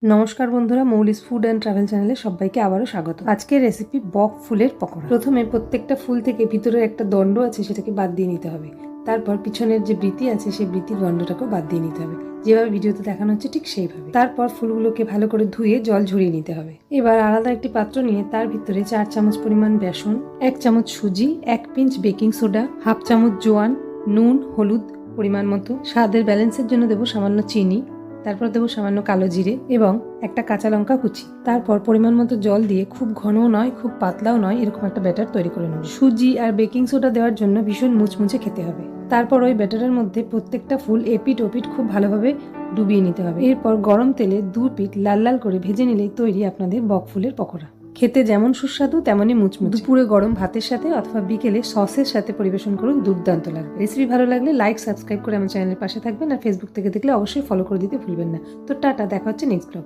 নমস্কার বন্ধুরা, মৌলিস food and travel চ্যানেলে সবাইকে আবারও স্বাগত। আজকের রেসিপি বক ফুলের পকোড়া। প্রথমে প্রত্যেকটা ফুল থেকে ভিতরের একটা দণ্ড আছে সেটাকে বাদ দিয়ে নিতে হবে। তারপর পিছনের যে বৃতি আছে সেই বৃতির দণ্ডটাকেও বাদ দিয়ে নিতে হবে, যেভাবে ভিডিওতে দেখানো হচ্ছে ঠিক সেইভাবে। তারপর ফুলগুলোকে ভালো করে ধুয়ে জল ঝরিয়ে নিতে হবে। এবার আলাদা একটি পাত্র নিয়ে তার ভিতরে 4 চামচ পরিমাণ বেসন, 1 চামচ সুজি, 1 পিঞ্চ বেকিং সোডা, হাফ চামচ জোয়ান, নুন, হলুদ পরিমাণ মতো, স্বাদের ব্যালেন্সের জন্য দেবো সামান্য চিনি, তারপর দেবো সামান্য কালো জিরে এবং একটা কাঁচা লঙ্কা কুচি। তারপর পরিমাণ মতো জল দিয়ে খুব ঘনও নয় খুব পাতলাও নয় এরকম একটা ব্যাটার তৈরি করে নেব। সুজি আর বেকিং সোডা দেওয়ার জন্য ভীষণ মুচমুচে খেতে হবে। তারপর ওই ব্যাটারের মধ্যে প্রত্যেকটা ফুল এপিট ওপিট খুব ভালোভাবে ডুবিয়ে নিতে হবে। এরপর গরম তেলে 2 পিঠ লাল লাল করে ভেজে নিলেই তৈরি আপনাদের বক ফুলের পকোড়া। খেতে যেমন সুস্বাদু তেমনই মুচমুচে। দুপুরে গরম ভাতের সাথে অথবা বিকেলে সসের সাথে পরিবেশন করুন, দুর্দান্ত লাগবে। রেসিপি ভালো লাগলে লাইক সাবস্ক্রাইব করে আমার চ্যানেলের পাশে থাকবেন, আর ফেসবুক থেকে দেখলে অবশ্যই ফলো করে দিতে ভুলবেন না। তো টাটা, দেখা হচ্ছে নেক্সট ব্লগে।